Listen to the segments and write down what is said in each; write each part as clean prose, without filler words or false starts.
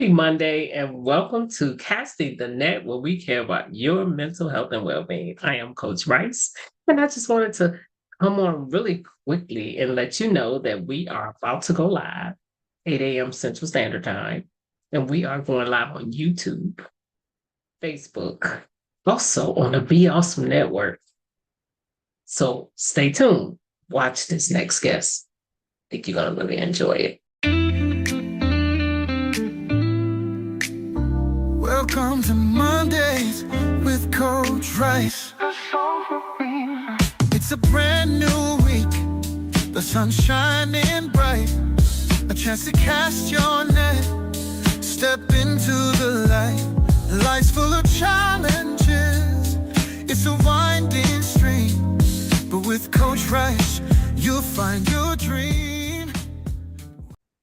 Happy Monday and welcome to Casting the Net, where we care about your mental health and well-being. I am Coach Rice, and I just wanted to come on really quickly and let you know that we are about to go live 8 a.m. Central Standard Time, and we are going live on YouTube, Facebook, also on the Be Awesome Network. So stay tuned. Watch this next guest. I think you're going to really enjoy it. Welcome to Mondays with Coach Rice. It's a brand new week, the sun's shining bright. A chance to cast your net, step into the light. Life's full of challenges, it's a winding stream. But with Coach Rice, you'll find your dream.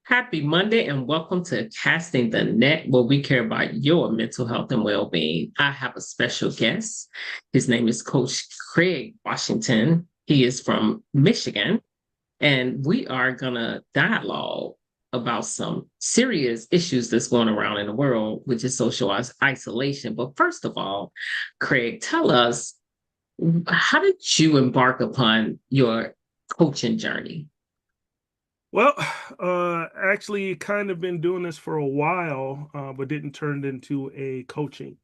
Happy Monday and welcome to Casting the Net, where we care about your mental health and well-being. I have a special guest. His name is Coach Craig Washington. He is from Michigan, and we are going to dialogue about some serious issues that's going around in the world, which is social isolation. But first of all, Craig, tell us, how did you embark upon your coaching journey? Well, actually, kind of been doing this for a while, but didn't turn it into a coaching.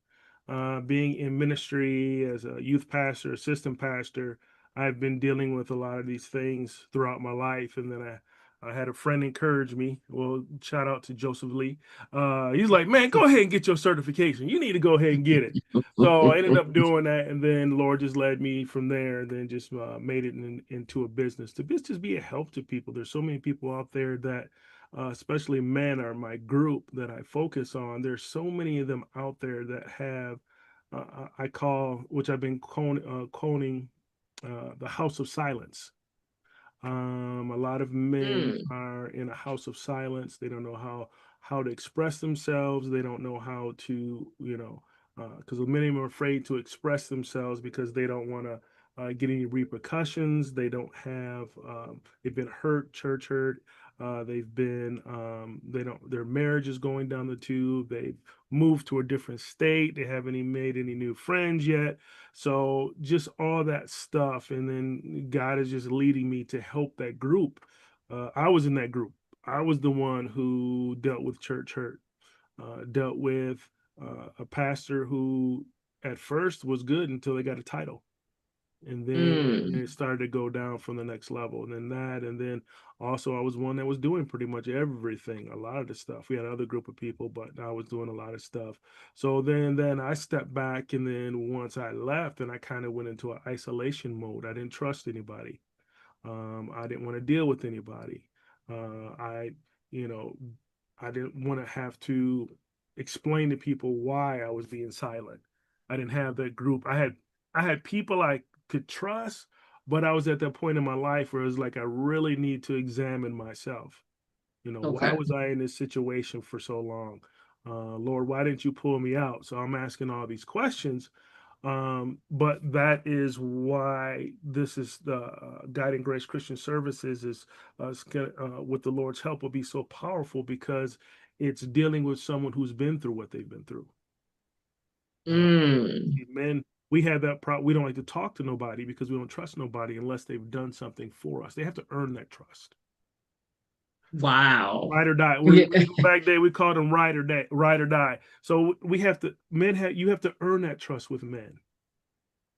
Being in ministry as a youth pastor, assistant pastor, I've been dealing with a lot of these things throughout my life. And then I had a friend encourage me. Well, shout out to Joseph Lee. He's like, man, go ahead and get your certification. You need to go ahead and get it. So I ended up doing that, and then Lord just led me from there, and then just made it into a business. To just be a help to people. There's so many people out there that, especially men, are my group that I focus on. There's so many of them out there that have, I call, which I've been coning, the house of silence. A lot of men Mm, are in a house of silence. They don't know how to express themselves. They don't know how to, because many of them are afraid to express themselves because they don't want to get any repercussions. They don't have. They've been hurt, church hurt. They've been. They don't. Their marriage is going down the tube. They've moved to a different state. They haven't even made any new friends yet. So just all that stuff, and then God is just leading me to help that group. I was in that group. I was the one who dealt with church hurt, dealt with a pastor who at first was good until they got a title, and then mm. it started to go down from the next level, and then that, and then also I was one that was doing pretty much everything, a lot of the stuff. We had another group of people, but I was doing a lot of stuff. So then I stepped back, and then once I left, and I kind of went into an isolation mode. I didn't trust anybody. I didn't want to deal with anybody. I you know I didn't want to have to explain to people why I was being silent. I didn't have that group. I had people I could trust, but I was at that point in my life where it was like I really need to examine myself. Why Okay. was I in this situation for so long? Lord, why didn't you pull me out? So I'm asking all these questions. But that is why this is the Guiding Grace Christian Services with the Lord's help will be so powerful, because it's dealing with someone who's been through what they've been through. Uh, Mm. Men, we have that problem. We don't like to talk to nobody because we don't trust nobody unless they've done something for us. They have to earn that trust. Wow. Ride or die. Yeah. Back then we called them ride or die. So we have to, you have to earn that trust with men.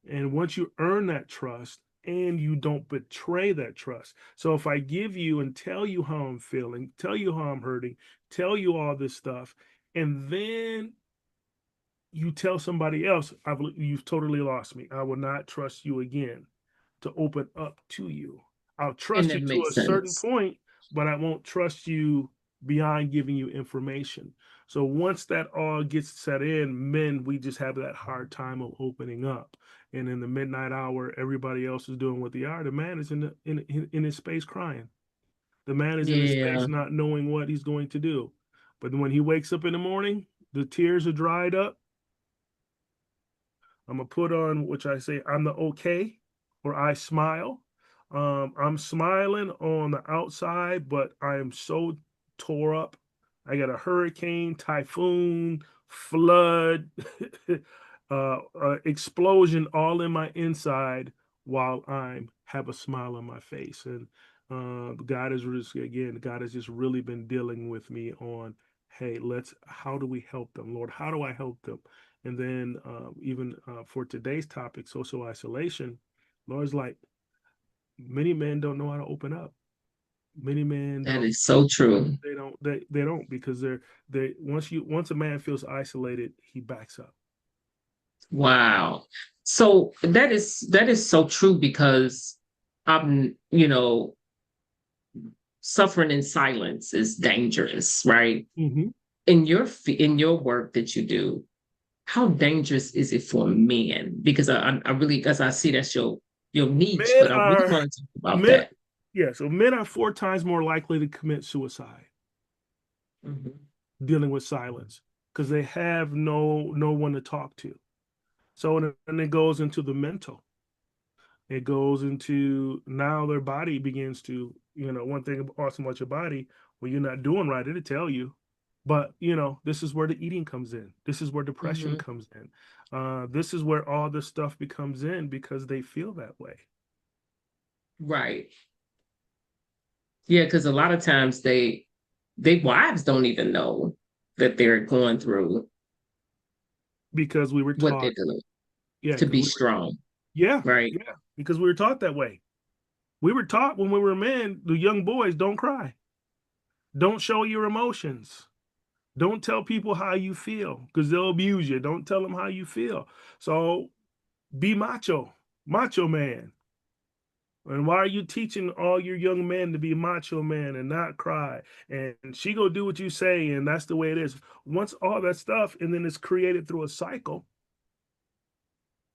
And once you earn that trust, and you don't betray that trust. So if I give you and tell you how I'm feeling, tell you how I'm hurting, tell you all this stuff, and then you tell somebody else, you've totally lost me. I will not trust you again to open up to you. I'll And trust you that to makes a certain sense. point, but I won't trust you beyond giving you information. So once that all gets set in, men, we just have that hard time of opening up. And in the midnight hour, everybody else is doing what they are. The man is in his space crying. The man is in his Yeah. space not knowing what he's going to do. But when he wakes up in the morning, the tears are dried up. I'm gonna put on, which I say, I'm the okay, or I smile. I'm smiling on the outside, but I am so tore up I got a hurricane, typhoon, flood, explosion all in my inside while I'm have a smile on my face. And God is just, again, God has just really been dealing with me on, hey, how do we help them, Lord? How do I help them? And then even for today's topic, social isolation, Lord's like, many men don't know how to open up. Many men That don't. is so true. They don't, because they once a man feels isolated, he backs up. Wow. So that is so true because you know, suffering in silence is dangerous, right? Hmm. In your work that you do, how dangerous is it for men? Because I really, because I see that's your niche, Men but I really are want to talk about men. that. Yeah, so men are 4 times more likely to commit suicide Mhm. dealing with silence, because they have no one to talk to. So and it goes into the mental. It goes into, now their body begins to, one thing awesome about your body, when you're not doing right, it'll tell you. But this is where the eating comes in. This is where depression Mhm. comes in. This is where all this stuff becomes in, because they feel that way. Right. Yeah, because a lot of times they wives don't even know that they're going through Because we were what they're taught. doing Yeah, to because be we were. strong, Yeah, right? yeah, because we were taught that way. We were taught when we were men, the young boys, don't cry, don't show your emotions, don't tell people how you feel, because they'll abuse you. Don't tell them how you feel. So be macho, macho man. And why are you teaching all your young men to be macho man and not cry? And she go do what you say, and that's the way it is. Once all that stuff, and then it's created through a cycle.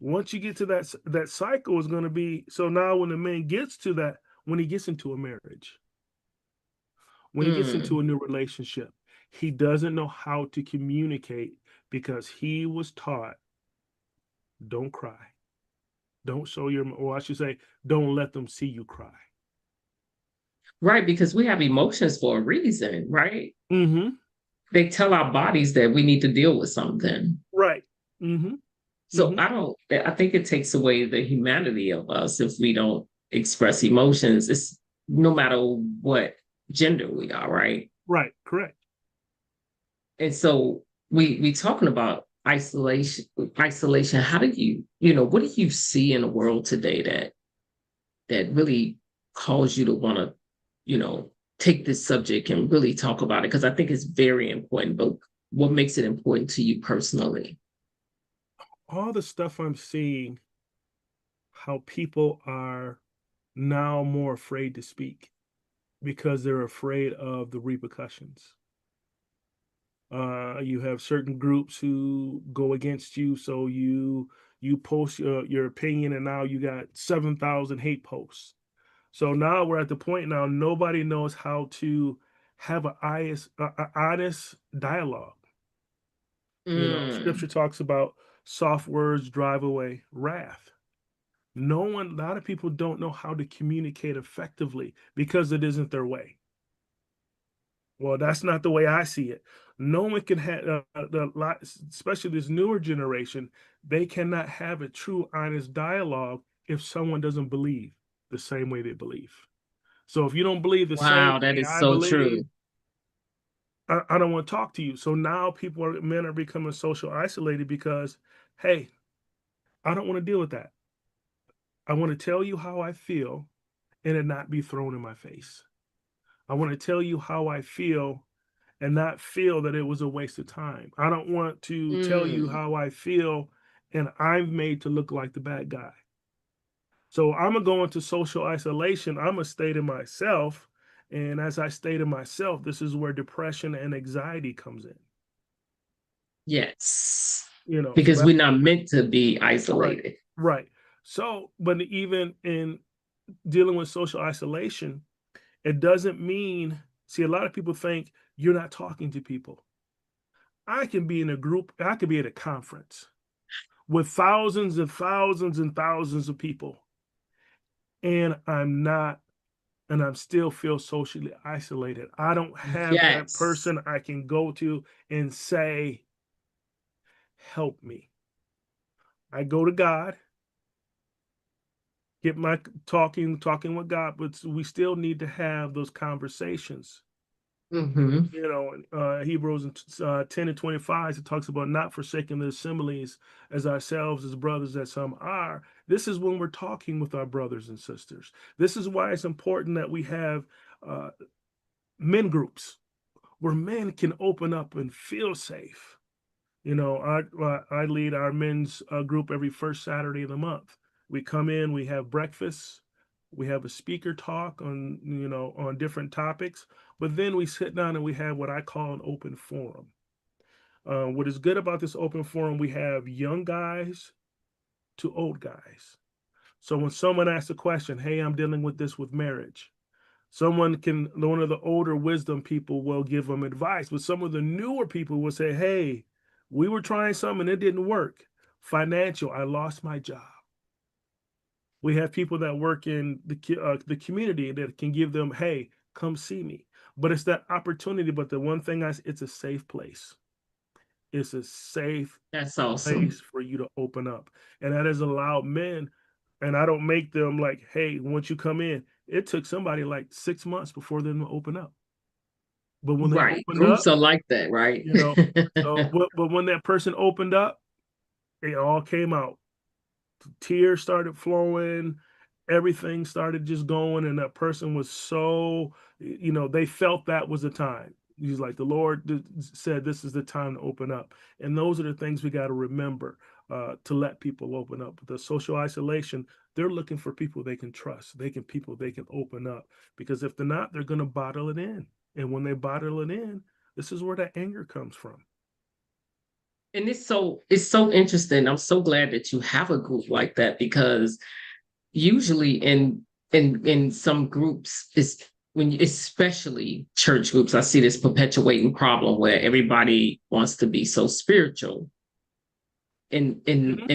Once you get to that cycle is going to be, so now when the man gets to that, when he gets into a marriage, when he gets into Mm. a new relationship, he doesn't know how to communicate, because he was taught, don't cry, don't show your, or I should say, don't let them see you cry. Right, because we have emotions for a reason, right? Mm-hmm. They tell our bodies that we need to deal with something. Right. Mm-hmm. So Mm-hmm. I think it takes away the humanity of us if we don't express emotions. It's no matter what gender we are, right? Right. Correct. And so we talking about isolation. How do what do you see in the world today that really cause you to want to, you know, take this subject and really talk about it? Because I think it's very important, but what makes it important to you personally? All the stuff I'm seeing, how people are now more afraid to speak, because they're afraid of the repercussions. You have certain groups who go against you, so you post your opinion, and now you got 7,000 hate posts. So now we're at the point, now nobody knows how to have honest dialogue. Scripture Mm. talks about soft words drive away wrath. A lot of people don't know how to communicate effectively, because it isn't their way. Well, that's not the way I see it. No one can have especially this newer generation. They cannot have a true, honest dialogue if someone doesn't believe the same way they believe. So if you don't believe the same Wow, that way is I so believe, true. I don't want to talk to you. So now men are becoming social isolated, because, hey, I don't want to deal with that. I want to tell you how I feel, and it not be thrown in my face. I want to tell you how I feel, and not feel that it was a waste of time. I don't want to tell you Mm. how I feel, and I'm made to look like the bad guy. So I'm gonna go into social isolation. I'm gonna stay to myself. And as I stay to myself, this is where depression and anxiety comes in. Yes. So Because we're that's not meant to be right, isolated. right. So, but even in dealing with social isolation, it doesn't mean, see, a lot of people think you're not talking to people. I can be in a group, I could be at a conference with thousands and thousands and thousands of people, and I'm not and I'm still feel socially isolated. I don't have that Yes. person I can go to and say, help me. I go to God, get my talking with God, but we still need to have those conversations. Mm-hmm. You know, Hebrews 10 and 25, it talks about not forsaking the assemblies as ourselves as brothers as some are. This is when we're talking with our brothers and sisters. This is why it's important that we have uh, men groups where men can open up and feel safe. You know, I lead our men's group every first Saturday of the month. We come in, we have breakfast, we have a speaker talk on, on different topics, but then we sit down and we have what I call an open forum. What is good about this open forum, we have young guys to old guys. So when someone asks a question, hey, I'm dealing with this with marriage, one of the older wisdom people will give them advice, but some of the newer people will say, hey, we were trying something and it didn't work. Financial, I lost my job. We have people that work in the community that can give them, hey, come see me. But it's that opportunity. But the one thing it's a safe place. It's a safe That's awesome. place for you to open up. And that has allowed men, and I don't make them like, hey, once you come in, it took somebody like 6 months before them to open up. But when they Right. opened up, Groups are like that, right? you know, but when that person opened up, it all came out. Tears started flowing, everything started just going, and that person was so, they felt that was the time. He's like, the Lord said, this is the time to open up. And those are the things we got to remember to let people open up. The social isolation, they're looking for people they can trust. People they can open up, because if they're not, they're going to bottle it in. And when they bottle it in, this is where that anger comes from. And it's so interesting. I'm so glad that you have a group like that, because usually in some groups, it's especially church groups, I see this perpetuating problem where everybody wants to be so spiritual. And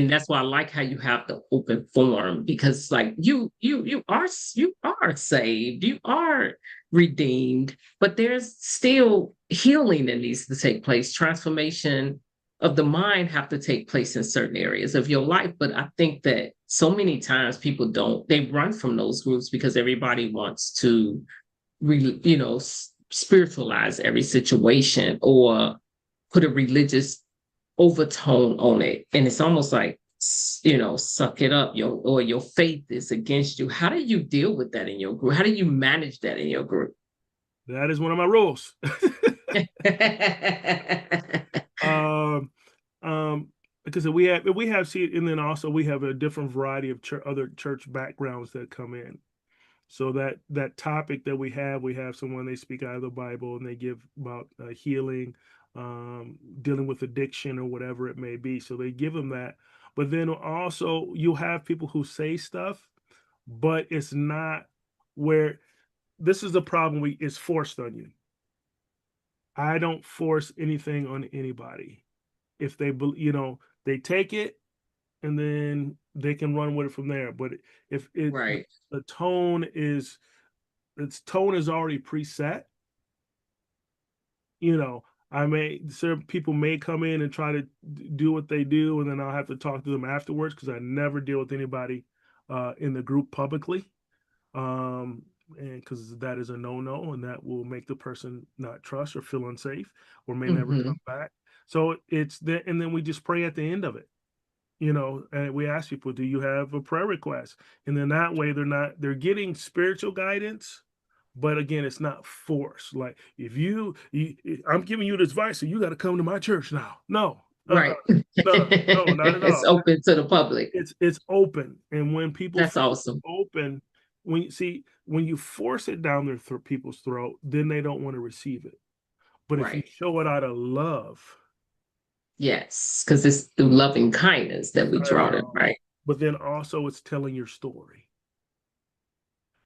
that's why I like how you have the open forum, because like you are saved, you are redeemed, but there's still healing that needs to take place. Transformation of the mind have to take place in certain areas of your life. But I think that so many times people they run from those groups because everybody wants to really, spiritualize every situation or put a religious overtone on it. And it's almost like, suck it up, your faith is against you. How do you deal with that in your group? How do you manage that in your group? That is one of my rules. um, because we have seen, and then also we have a different variety of other church backgrounds that come in. So that topic that we have someone, they speak out of the Bible and they give about healing, dealing with addiction or whatever it may be. So they give them that. But then also you have people who say stuff, but it's not where this is the problem. It's forced on you. I don't force anything on anybody. If they take it and then they can run with it from there. But if it Right. the tone is its tone is already preset, you know, certain people may come in and try to do what they do, and then I'll have to talk to them afterwards, because I never deal with anybody in the group publicly. And because that is a no-no, and that will make the person not trust or feel unsafe or may never Hmm. come back. So it's that, and then we just pray at the end of it, and we ask people, do you have a prayer request? And then that way they're getting spiritual guidance, but again, it's not forced. Like, if I'm giving you this advice, so you got to come to my church now. No, Right. no, no, not at It's all. open to the public. It's open, and when people That's feel awesome. open, when you force it down people's throat, then they don't want to receive it. But if you Right. show it out of love, Yes, because it's through loving kindness that we I draw them, know. right? But then also it's telling your story.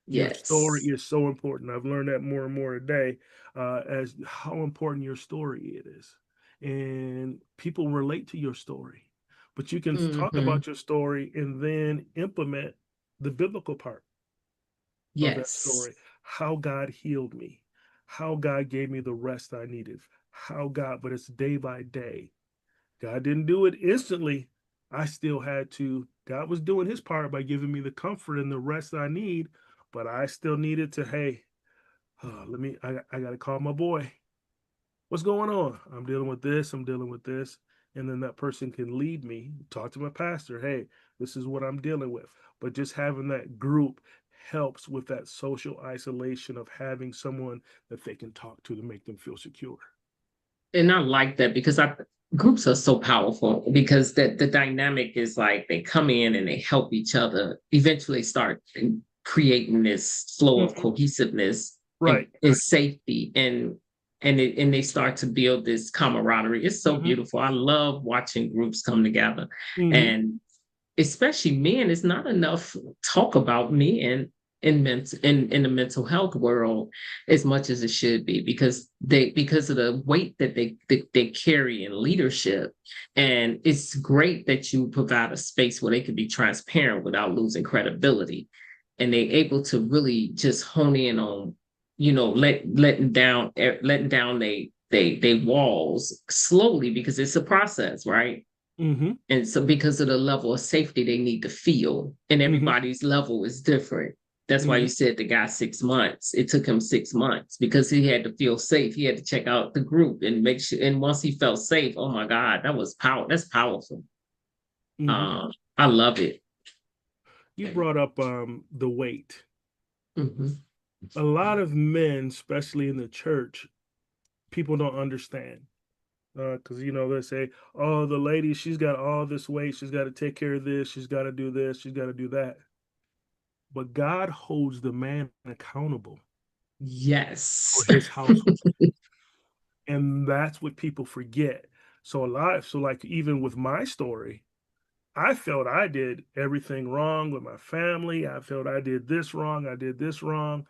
Your story Yes. is so important. I've learned that more and more a day, as how important your story it is. And people relate to your story. But you can talk Hmm. about your story and then implement the biblical part of that Yes. story. how God healed me, how God gave me the rest I needed, how God, but it's day by day. God didn't do it instantly. I still had to, God was doing his part by giving me the comfort and the rest I need, but I still needed to, hey, I got to call my boy. What's going on? I'm dealing with this. I'm dealing with this. And then that person can lead me, talk to my pastor. Hey, this is what I'm dealing with. But just having that group helps with that social isolation of having someone that they can talk to make them feel secure. And I like that because groups are so powerful because the dynamic is like they come in and they help each other eventually start creating this flow of Mm-hmm. cohesiveness Right. and safety and they start to build this camaraderie. It's so Mm-hmm. beautiful. I love watching groups come together. Mm-hmm. And especially men, it's not enough talk about men in the mental health world as much as it should be because of the weight that they carry in leadership. And it's great that you provide a space where they can be transparent without losing credibility, and they're able to really just hone in on, letting down they walls slowly, because it's a process, right? Mm-hmm. And so because of the level of safety they need to feel, and Mm-hmm. everybody's level is different. That's why Mm-hmm. you said the guy 6 months. It took him 6 months because he had to feel safe. He had to check out the group and make sure. And once he felt safe, oh my God, that was power. That's powerful. Mm-hmm. I love it. You brought up the weight. Mhm. A lot of men, especially in the church, people don't understand. Because they say, oh, the lady, she's got all this weight, she's got to take care of this, she's got to do this, she's got to do that. But God holds the man accountable for Yes. his household. And that's what people forget. So like even with my story, I felt I did everything wrong with my family. I felt I did this wrong. I did this wrong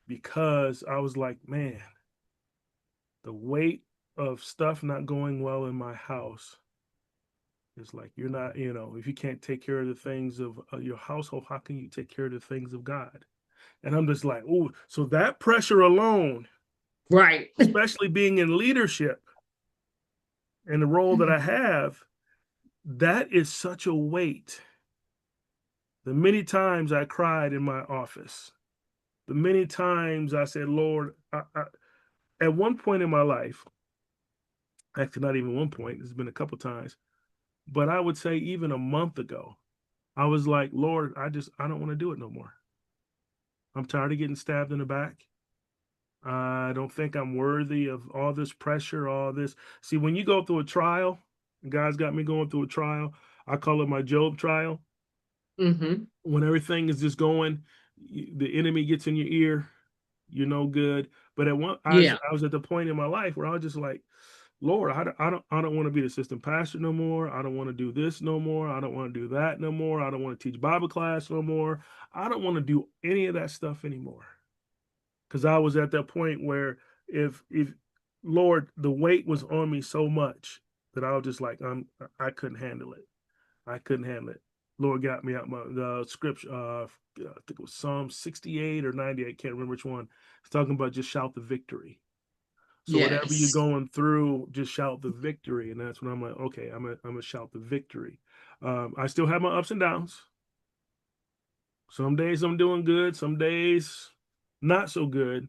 because I was like, man, the weight of stuff not going well in my house is like, you're not, if you can't take care of the things of your household, how can you take care of the things of God? And I'm just like, oh, so that pressure alone, Right. especially being in leadership and the role that I have, that is such a weight. The many times I cried in my office, the many times I said, Lord, at one point in my life, actually not even one point, it's been a couple times, but I would say even a month ago, I was like, Lord, I don't want to do it no more. I'm tired of getting stabbed in the back. I don't think I'm worthy of all this pressure, all this. See, when you go through a trial, God's got me going through a trial. I call it my Job trial. Hmm. When everything is just going, the enemy gets in your ear, you're no good. But Yeah. I was at the point in my life where I was just like, Lord, I don't want to be the assistant pastor no more. I don't want to do this no more. I don't want to do that no more. I don't want to teach Bible class no more. I don't want to do any of that stuff anymore. Because I was at that point where if Lord, the weight was on me so much that I was just like, I couldn't handle it. I couldn't handle it. Lord got me out my the scripture. I think it was Psalm 68 or 98. Can't remember which one. It's talking about just shout the victory. So whatever you're Yes. going through, just shout the victory. And that's when I'm like, okay, I'm gonna shout the victory. I still have my ups and downs. Some days I'm doing good. Some days not so good.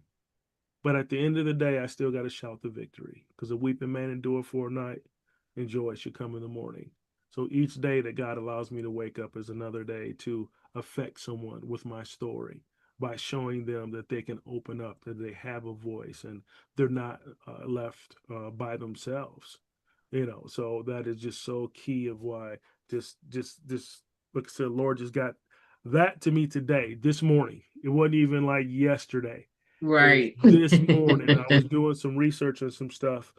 But at the end of the day, I still got to shout the victory because a weeping man endure for a night, and joy should come in the morning. So each day that God allows me to wake up is another day to affect someone with my story by showing them that they can open up, that they have a voice, and they're not left by themselves. So that is just so key of why this, like I said, Lord just got that to me today, this morning. It wasn't even like yesterday. It was Right. this morning. I was doing some research on some stuff,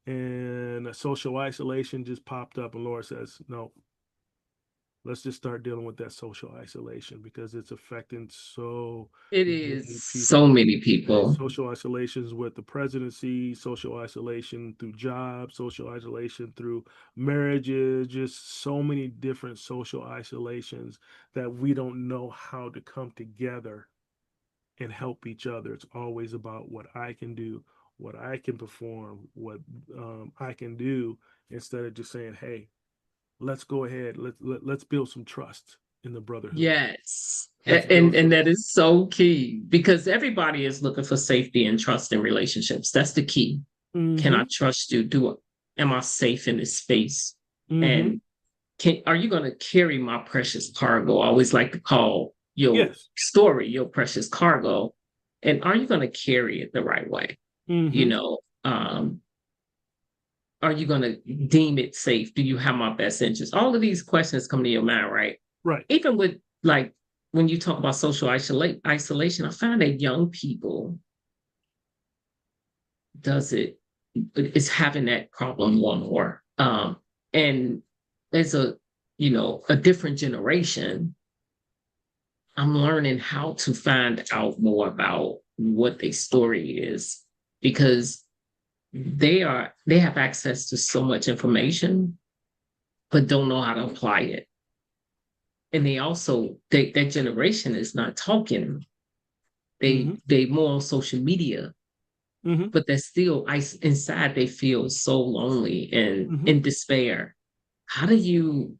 and a social isolation just popped up. And Laura says, "No, let's just start dealing with that social isolation because it's affecting so It many is so people. many people. Social isolations with the presidency, social isolation through jobs, social isolation through marriages, just so many different social isolations that we don't know how to come together and help each other. It's always about what I can do, what I can perform, what I can do, instead of just saying, "Hey, let's go ahead, let's build some trust in the brotherhood. Yes. Let's build And some." that is so key because everybody is looking for safety and trust in relationships. That's the key. Can I Mm-hmm. trust you? Am I safe in this space? Mm-hmm. And are you going to carry my precious cargo? I always like to call your Yes. story your precious cargo. And are you going to carry it the right way? You Mm-hmm. know, are you going to deem it safe? Do you have my best interest? All of these questions come to your mind, right? Right. Even with like when you talk about social isolation, I find that young people does it is having that problem more. And as a different generation, I'm learning how to find out more about what their story is because they have access to so much information, but don't know how to apply it. And that generation is not talking. Mm-hmm. They more on social media, Mm-hmm. but they're still inside. They feel so lonely and Mm-hmm. in despair. How do you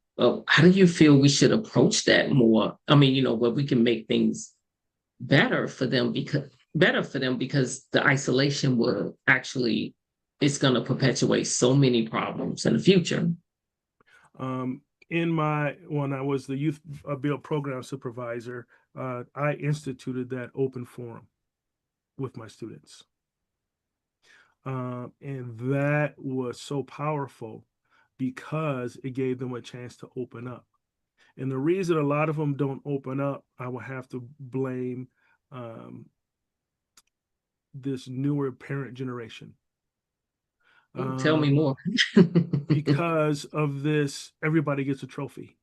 feel we should approach that more? I mean, where we can make things better for them because the isolation will actually it's going to perpetuate so many problems in the future. Um, when I was the youth build program supervisor, I instituted that open forum with my students. And that was so powerful because it gave them a chance to open up. And the reason a lot of them don't open up, I will have to blame um, this newer parent generation. Ooh, tell me Um, more. because of this, everybody gets a trophy.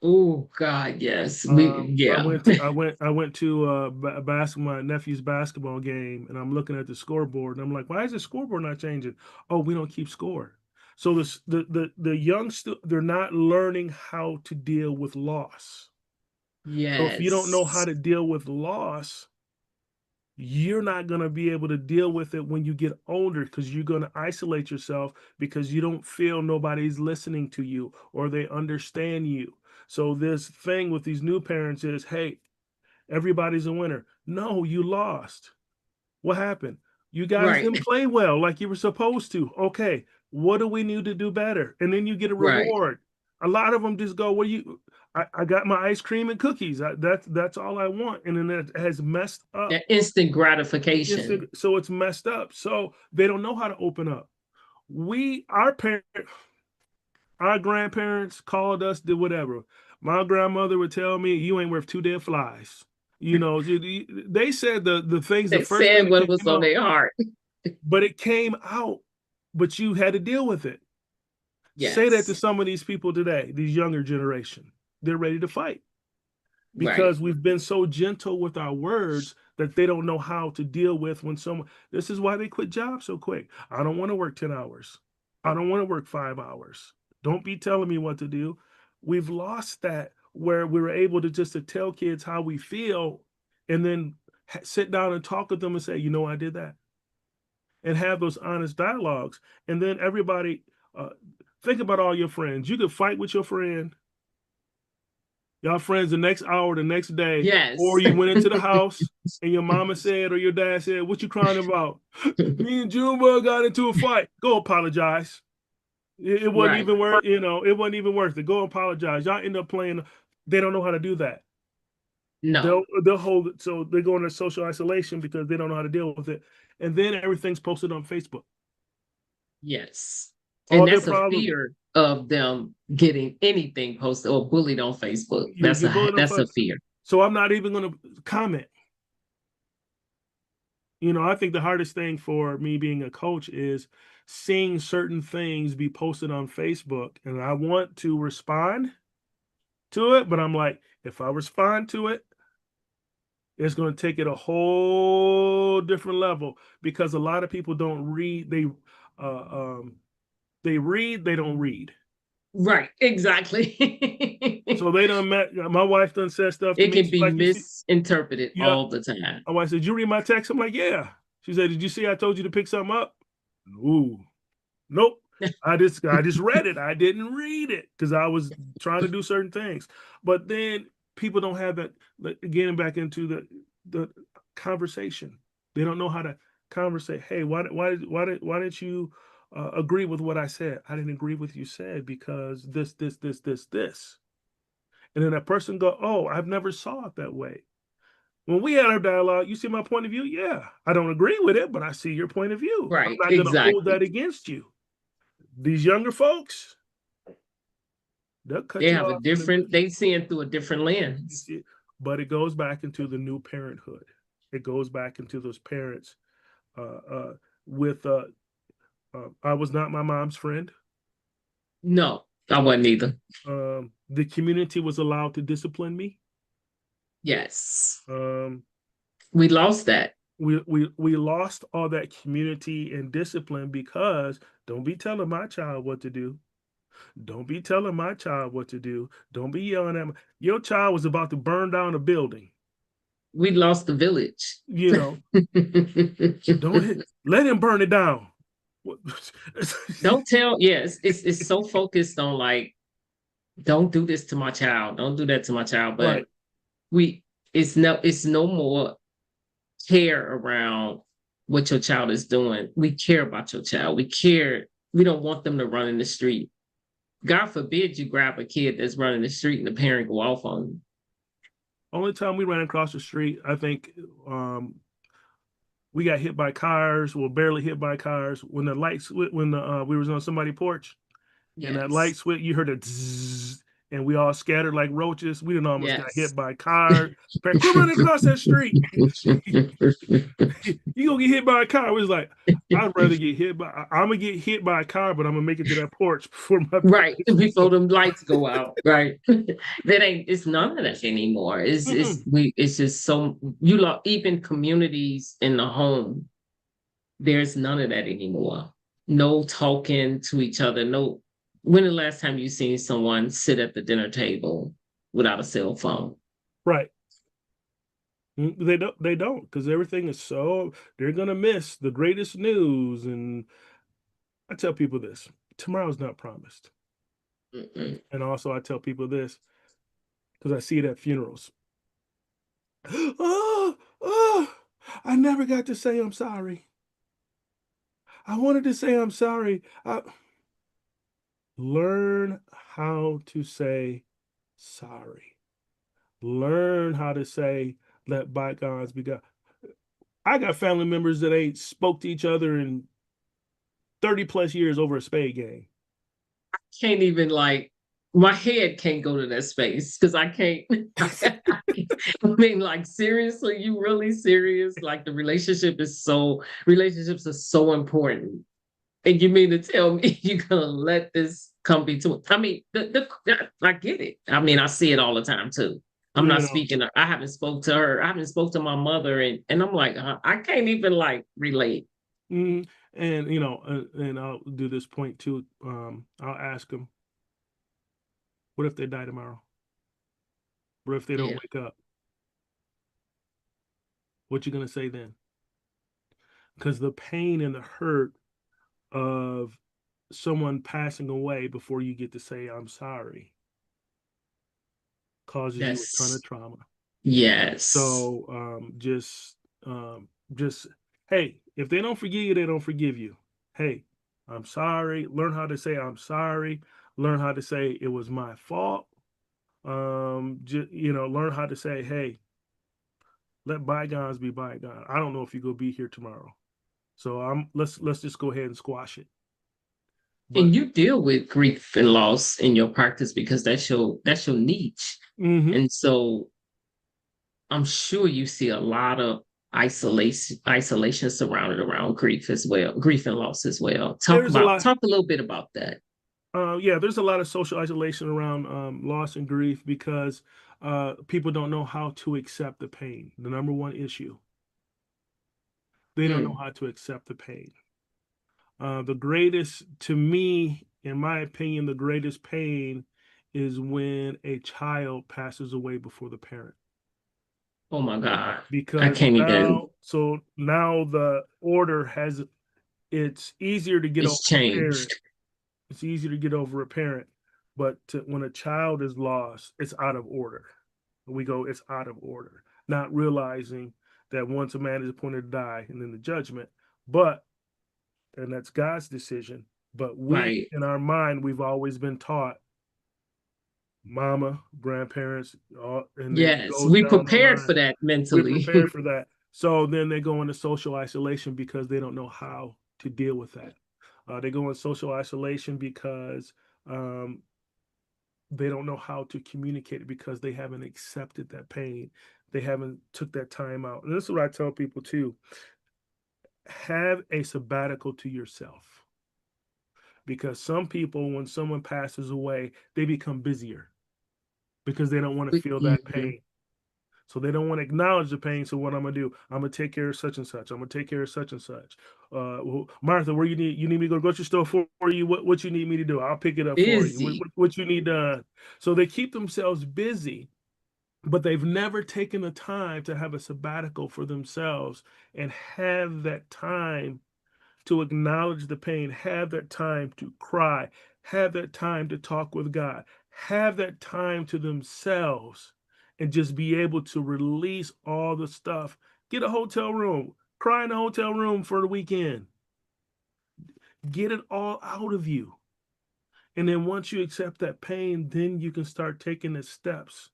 Oh God, yes. I Yeah. went to my nephew's basketball game, and I'm looking at the scoreboard, and I'm like, why is the scoreboard not changing? Oh, we don't keep score. So the young they're not learning how to deal with loss. So if you don't know how Yes. to deal with loss, you're not going to be able to deal with it when you get older, because you're going to isolate yourself because you don't feel nobody's listening to you or they understand you. So this thing with these new parents is, hey, everybody's a winner. No, you lost. What happened? You guys Right. didn't play well like you were supposed to. Okay, what do we need to do better? And then you get a Right. reward. A lot of them just go, "Well, I got my ice cream and cookies. That's all I want." And then it has messed up. That instant gratification. So it's messed up. So they don't know how to open up. Our grandparents called us, did whatever. My grandmother would tell me, "You ain't worth two dead flies." They said the They first thing said that what was came on out, their heart. but it came out, but you had to deal with it. Say that to Yes. some of these people today, these younger generation. They're ready to fight Right. because we've been so gentle with our words that they don't know how to deal with when someone. This is why they quit jobs so quick. I don't want to work 10 hours. I don't want to work 5 hours. Don't be telling me what to do. We've lost that where we were able to tell kids how we feel, and then sit down and talk with them and say, I did that, and have those honest dialogues. And then everybody, uh, think about all your friends. You could fight with your friend, y'all friends the next hour, the next day, or Yes. you went into the house and your mama said or your dad said, "What you crying about?" "Me and Junebug got into a fight." Go apologize. It wasn't Right. even worth, it wasn't even worth it. Go apologize. Y'all end up playing. They don't know how to do that. No. They'll hold it, so they go into social isolation because they don't know how to deal with it. And then everything's posted on Facebook. Yes. And All their that's a problems. fear of them getting anything posted or bullied on Facebook. You get bullied on That's a Facebook. fear. So I'm not even going to comment. I think the hardest thing for me being a coach is seeing certain things be posted on Facebook, and I want to respond to it, but I'm like, if I respond to it, it's going to take it a whole different level, because a lot of people don't read. Uh, um, they read, they don't read. Right, exactly. So they done met. My wife done said stuff to It me. can She's be like, "You see, misinterpreted yeah." all the time. My wife said, "Did you read my text?" I'm like, "Yeah." She said, "Did you see I told you to pick something up?" Ooh, nope. I just read it. I didn't read it because I was trying to do certain things. But then people don't have that. Getting back into the conversation, they don't know how to conversate. Hey, why didn't you agree with what I said? I didn't agree with you said because this. And then that person go, oh, I've never saw it that way. When we had our dialogue, you see my point of view? Yeah. I don't agree with it, but I see your point of view. I'm Right, not going to hold exactly. that against you. These younger folks, they'll cut They you have a off in a minute. different, they see it through a different You lens. see, but it goes back into the new parenthood. It goes back into those parents uh, uh, with, I was not my mom's friend. No, I wasn't either. The community was allowed to discipline me. Yes. Um, We lost that. we lost all that community and discipline because don't be telling my child what to do. Don't be telling my child what to do. Don't be yelling at me. Your child was about to burn down a building. We lost the village. You know, don't let him burn it down. Don't tell, yes, it's so focused on like, don't do this to my child, don't do that to my child. But Right. we it's no more care around what your child is doing. We care about your child. We care. We don't want them to run in the street. God forbid you grab a kid that's running the street and the parent go off on you. Only time we ran across the street, I think we got hit by cars. Well, barely hit by cars when the lights when the we was on somebody's porch and that light Yes. switch, you heard a zzz, and we all scattered like roaches. We didn't almost got Yes. hit by cars. Quit running across that street. You gonna get hit by a car. We was like, I'd rather get hit by. I'm gonna get hit by a car, but I'm gonna make it to that porch before my Right. parents Before go. them lights go out. Right. That ain't it's none of that anymore. Mm-mm. It's just so you look even communities in the home, there's none of that anymore. No talking to each other. No, when the last time you seen someone sit at the dinner table without a cell phone? Right. They don't. They don't because everything is so. They're gonna miss the greatest news, and I tell people this: tomorrow's not promised. Mm-mm. And also, I tell people this because I see it at funerals. Oh, oh! I never got to say I'm sorry. I wanted to say I'm sorry. Learn how to say sorry. Learn how to say let bygones be gone. I got family members that ain't spoke to each other in 30 plus years over a spade game. Can't even like my head can't go to that space because I can't. I mean, like seriously, you really serious? Like the relationships are so important. And you mean to tell me you're gonna let this come between? I mean, I get it. I mean, I see it all the time too. I'm not You know, speaking. I haven't spoke to her. I haven't spoke to my mother, and I'm like, I can't even like relate. and and I'll do this point too. I'll ask them, what if they die tomorrow? What if they don't Yeah, wake up? What you gonna say then? Because the pain and the hurt of someone passing away before you get to say I'm sorry causes you a ton of that's trauma. yes. So just hey, if they don't forgive you, they don't forgive you. Hey, I'm sorry. Learn how to say I'm sorry. Learn how to say it was my fault. Learn how to say, hey, let bygones be bygones. I don't know if you're gonna be here tomorrow, so let's just go ahead and squash it. But And you deal with grief and loss in your practice because that's your niche. mhm, And so I'm sure you see a lot of isolation surrounded around grief as well, grief and loss as well. there's a lot. Talk a little bit about that. Yeah, there's a lot of social isolation around loss and grief because people don't know how to accept the pain. The number one issue, they don't know Mm, how to accept the pain. The greatest to me In my opinion, the greatest pain is when a child passes away before the parent. Oh my God. I Because can't even, now the order has, it's easier to get over it's a parent. changed. It's easier to get over a parent, but when a child is lost, it's out of order. We go, it's out of order, not realizing that once a man is appointed to die and then the judgment, but, and that's God's decision. But we, Right. in our mind, we've always been taught mama, grandparents, and it Yes. goes We down the prepared line. for that We're mentally. prepared for that. So then they go into social isolation because they don't know how to deal with that. They go in social isolation because um, they don't know how to communicate it because they haven't accepted that pain. They haven't took that time out. And this is what I tell people too. Have a sabbatical to yourself. Because some people, when someone passes away, they become busier because they don't want to feel that Mhm. pain. So they don't want to acknowledge the pain. So what I'm gonna do? I'm gonna take care of such and such. I'm gonna take care of such and such. Well, Martha, where you need me to go to the grocery store for you? What you need me to do? I'll pick it up for you. Busy. What you need done? So they keep themselves busy, but they've never taken the time to have a sabbatical for themselves and have that time to acknowledge the pain, have that time to cry, have that time to talk with God, have that time to themselves, and just be able to release all the stuff. Get a hotel room, cry in a hotel room for the weekend, get it all out of you. And then once you accept that pain, then you can start taking the steps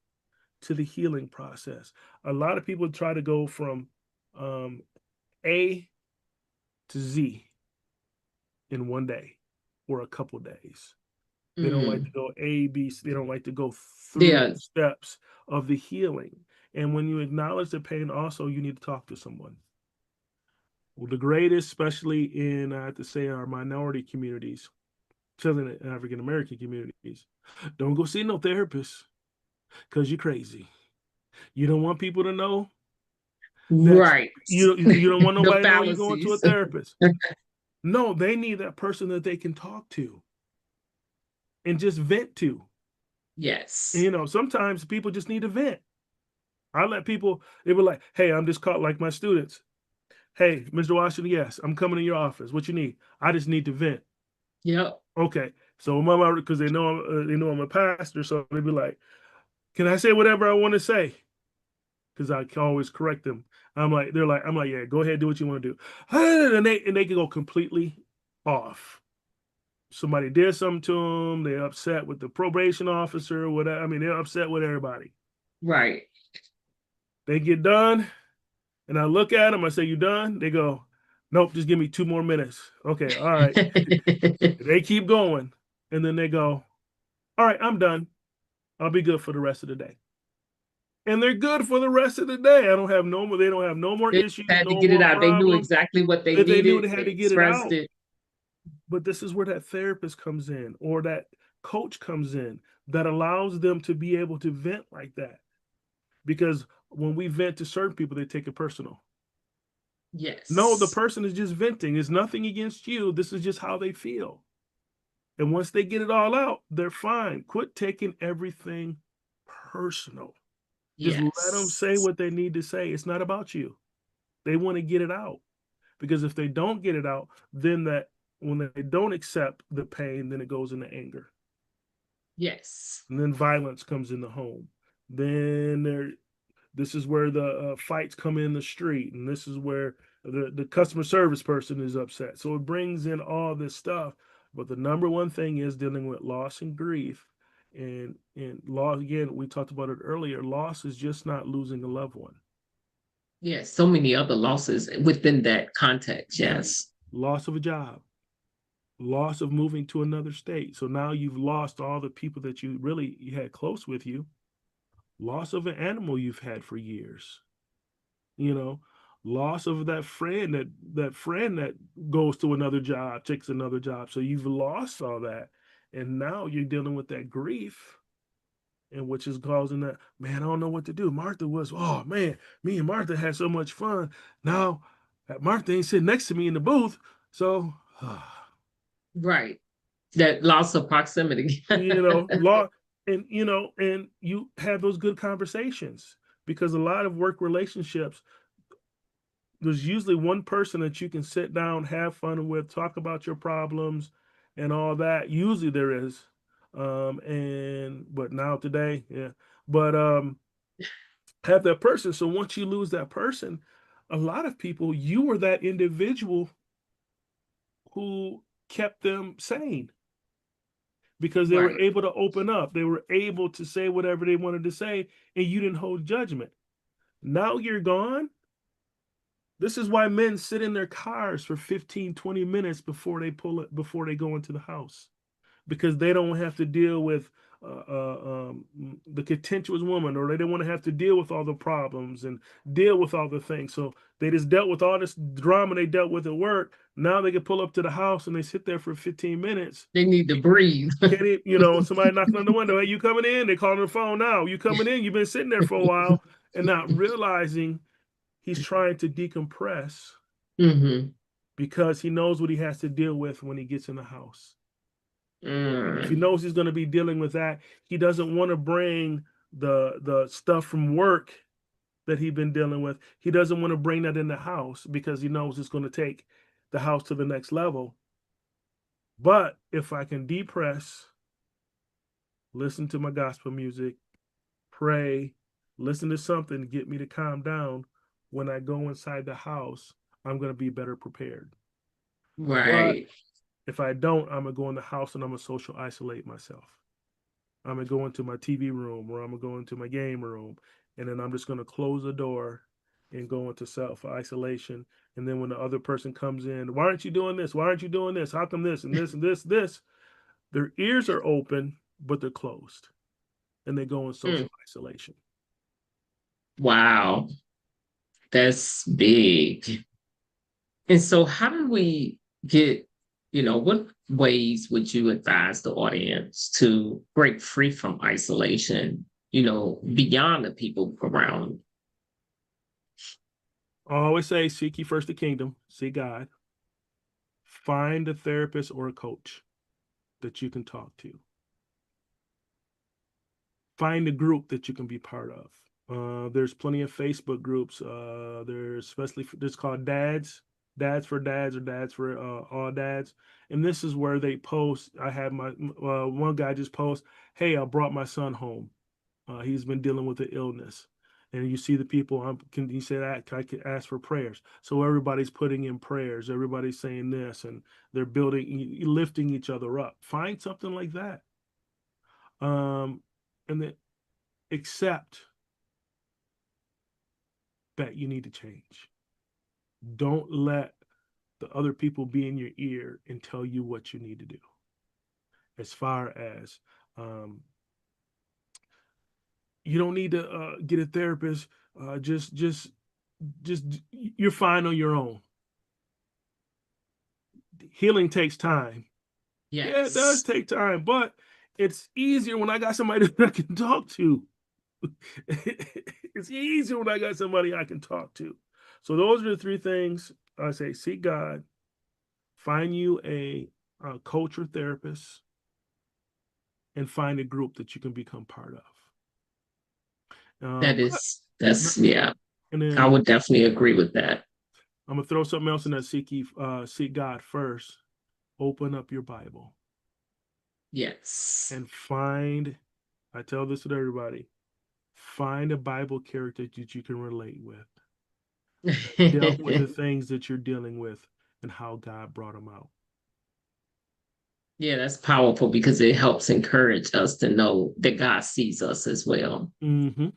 to the healing process. A lot of people try to go from um, A to Z in one day or a couple days. They don't like to Mm. go A, B, C. They don't like to go through Yeah. the steps of the healing. And when you acknowledge the pain, also you need to talk to someone. Well, the greatest, especially in I have to say our minority communities, Southern and African American communities, don't go see no therapist because you're crazy. You don't want people to know that Right. you don't want The nobody to know you're going to a fallacies. therapist. No, they need that person that they can talk to and just vent to. And, Yes. sometimes people just need to vent. I let people, they were like, hey, I'm just caught like my students. Hey, Mr. Washington, yes, I'm coming to your office. What you need? I just need to vent. Yep. Okay. So because they know I'm a pastor, so they be like, can I say whatever I want to say? Because I can always correct them. I'm like, yeah, go ahead, do what you want to do. And they can go completely off. Somebody did something to them. They're upset with the probation officer, whatever. I mean, they're upset with everybody. Right. They get done, and I look at them. I say, "You done?" They go, "Nope, just give me 2 more minutes." Okay, all right. They keep going, and then they go, "All right, I'm done. I'll be good for the rest of the day." And they're good for the rest of the day. I don't have no more. They don't have no more They issues, had to no get it more out. They knew problems. exactly what they That they knew needed. they had They to get it expressed out. it. But this is where that therapist comes in, or that coach comes in, that allows them to be able to vent like that. Because when we vent to certain people, they take it personal. No, the Yes. person is just venting. It's nothing against you. This is just how they feel. And once they get it all out, they're fine. Quit taking everything personal. Just let them Yes. say what they need to say. It's not about you. They want to get it out. Because if they don't get it out, then that when they don't accept the pain, then it goes into anger. Yes. And then violence comes in the home. Then this is where the fights come in the street, and this is where the customer service person is upset. So it brings in all this stuff. But the number one thing is dealing with loss and grief. And loss, again, we talked about it earlier. Loss is just not losing a loved one. Yes. So many other losses within that context. Yes. Yes. Loss of a job, loss of moving to another state. So now you've lost all the people that you had close with you, loss of an animal you've had for years, you know, loss of that friend that goes to another job, takes another job. So you've lost all that. And now you're dealing with that grief, and which is causing that, man, I don't know what to do. Martha was, oh man, me and Martha had so much fun. Now Martha ain't sitting next to me in the booth. So Right. That loss of proximity. Law, and and you have those good conversations, because a lot of work relationships, there's usually one person that you can sit down, have fun with, talk about your problems and all that. Usually there is. And but now today, yeah. But have that person. So once you lose that person, a lot of people, you were that individual who kept them sane, because they were Right. able to open up. They were able to say whatever they wanted to say, and you didn't hold judgment. Now you're gone. This is why men sit in their cars for 15, 20 minutes before they pull it, before they go into the house, because they don't have to deal with the contentious woman, or they don't want to have to deal with all the problems and deal with all the things. So they just dealt with all this drama they dealt with at work. Now they can pull up to the house and they sit there for 15 minutes. They need to breathe. Can't it, somebody knocking on the window. Hey, you coming in? They calling the phone now. You coming in? You've been sitting there for a while, and not realizing he's trying to decompress Mm-hmm. because he knows what he has to deal with when he gets in the house. If he Mm. knows he's going to be dealing with that, he doesn't want to bring the stuff from work that he's been dealing with. He doesn't want to bring that in the house, because he knows it's going to take the house to the next level. But if I can depress, listen to my gospel music, pray, listen to something to get me to calm down, when I go inside the house, I'm going to be better prepared. But Right. if I don't, I'm going to go in the house and I'm going to social isolate myself. I'm going to go into my TV room, or I'm going to go into my game room, and then I'm just going to close the door and go into self isolation. And then when the other person comes in, why aren't you doing this? Why aren't you doing this? How come this and this and this? Their ears are open, but they're closed, and they go in Mm. social isolation. Wow. That's big. And so how do we get, what ways would you advise the audience to break free from isolation, beyond the people around? I always say, seek ye first the kingdom, seek God, find a therapist or a coach that you can talk to. Find a group that you can be part of. There's plenty of Facebook groups. There's there's called dads for dads, or dads for all dads. And this is where they post. I had my one guy just post, "Hey, I brought my son home. He's been dealing with an illness." And you see the people. Can you say that? I can ask for prayers. So everybody's putting in prayers. Everybody's saying this, and they're lifting each other up. Find something like that. And then accept that you need to change. Don't let the other people be in your ear and tell you what you need to do. As far as you don't need to get a therapist. Just you're fine on your own. Healing takes time. Yeah, it does Yes. take time, but it's easier when I got somebody that I can talk to. It's easier when I got somebody I can talk to. So those are the three things I say: seek God, find you a coach or therapist, and find a group that you can become part of. But That's, yeah, and I then would definitely agree with that. I'm gonna throw something else in that: seek God first. Open up your Bible Yes. and find. I tell this to everybody: find a Bible character that you can relate with, dealt with the things that you're dealing with, and how God brought them out. Yeah, that's powerful because it helps encourage us to know that God sees us as well. Mm-hmm.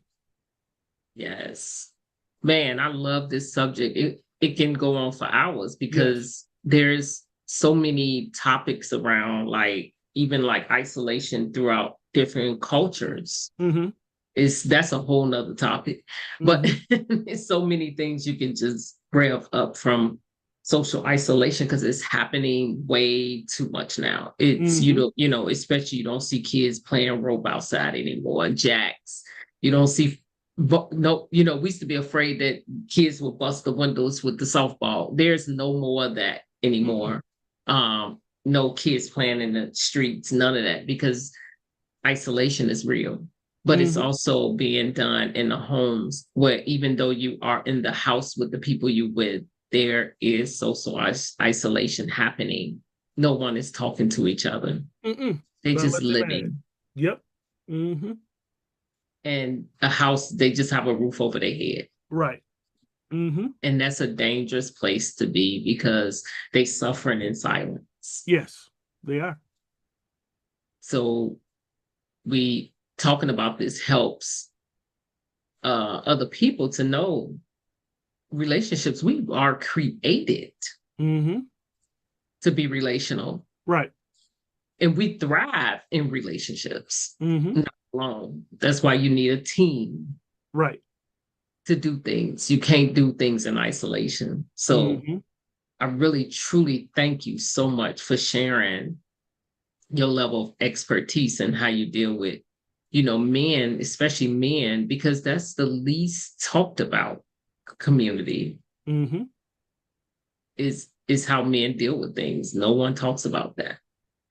Yes. Man, I love this subject. It can go on for hours Yes. because there's so many topics around, like even like isolation throughout different cultures. Mm-hmm. That's a whole nother topic. But Mm-hmm. there's so many things you can just grab up from social isolation because it's happening way too much now. It's Mm-hmm. especially you don't see kids playing rope outside anymore, jacks. You don't see, but no, we used to be afraid that kids would bust the windows with the softball. There's no more of that Mm-hmm. anymore. no kids playing in the streets, none of that, because isolation is real. But it's also being done in the homes where even though you are in the house with the people you with, there is social isolation happening. No one is talking to each other. They just living. Yep. And a house, they just have a roof over their head. Right. And that's a dangerous place to be because they suffering in silence. Yes, they are. So we talking about this helps other people to know relationships. We are created to be relational. Right. And we thrive in relationships. Not alone. That's why you need a team. Right. To do things. You can't do things in isolation. So I really, truly thank you so much for sharing your level of expertise and how you deal with, men, especially men, because that's the least talked about community is how men deal with things. No one talks about that.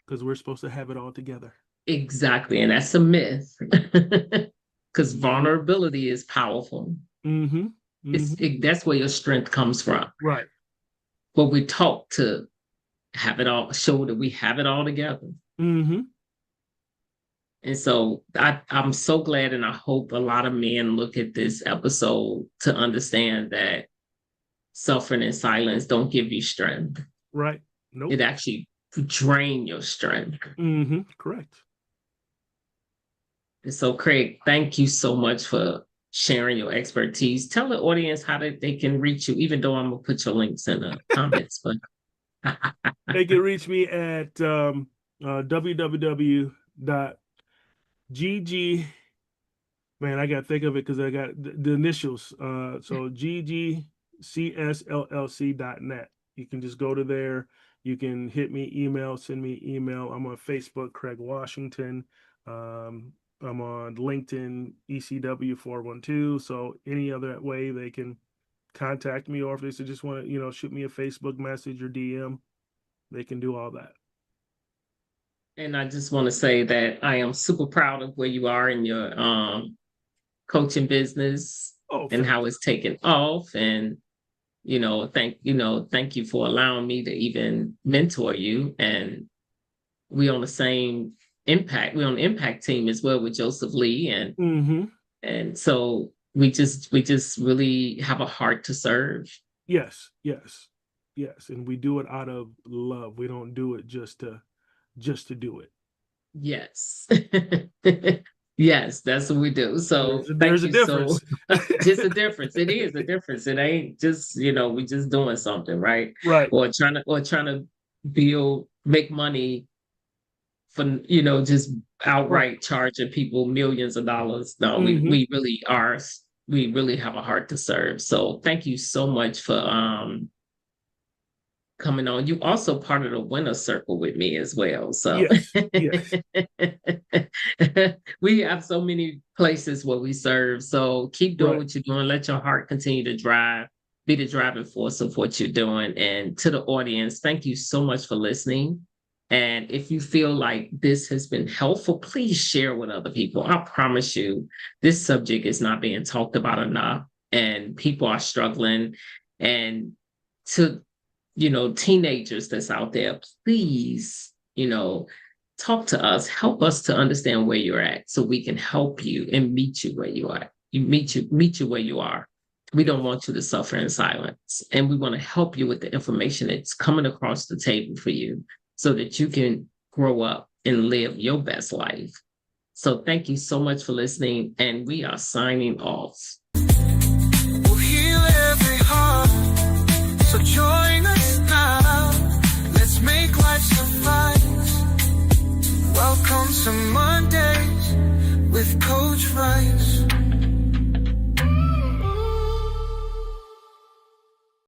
Because we're supposed to have it all together. Exactly. And that's a myth. Because vulnerability is powerful. That's where your strength comes from. Right. But we talk to have it all, show that we have it all together. And so I'm so glad, and I hope a lot of men look at this episode to understand that suffering in silence don't give you strength. Right. Nope. It actually drain your strength. Correct. And so, Craig, thank you so much for sharing your expertise. Tell the audience how they can reach you, even though I'm going to put your links in the comments. But they can reach me at www.gg. Man, I got to think of it because I got the initials. So ggcsllc.net. You can just go to there. You can hit me, send me email. I'm on Facebook, Craig Washington. I'm on LinkedIn, ECW412. So any other way they can contact me, or if they just want to, shoot me a Facebook message or DM, they can do all that. And I just want to say that I am super proud of where you are in your coaching business and how it's taken off. And, thank you for allowing me to even mentor you. And we on the same impact. We're on the impact team as well with Joseph Lee. And so we just really have a heart to serve. Yes. And we do it out of love. We don't do it just to do it. Yes. Yes, that's what we do. So there's a difference. Just a difference. It is a difference. It ain't just, we just doing something, right? Right. Or trying to make money for, just outright charging people millions of dollars. No, we really have a heart to serve. So thank you so much for coming on. You also part of the winner circle with me as well. So yes. We have so many places where we serve. So keep doing what you're doing. Let your heart continue to be the driving force of what you're doing. And to the audience, thank you so much for listening. And if you feel like this has been helpful, please share with other people. I promise you, this subject is not being talked about enough, and people are struggling. And to teenagers that's out there, please, talk to us, help us to understand where you're at so we can help you and meet you where you are. Meet you where you are. We don't want you to suffer in silence. And we want to help you with the information that's coming across the table for you so that you can grow up and live your best life. So thank you so much for listening, and we are signing off. We'll heal every heart, so join us now. Let's make life suffice. Welcome to Mondays with Coach Rice.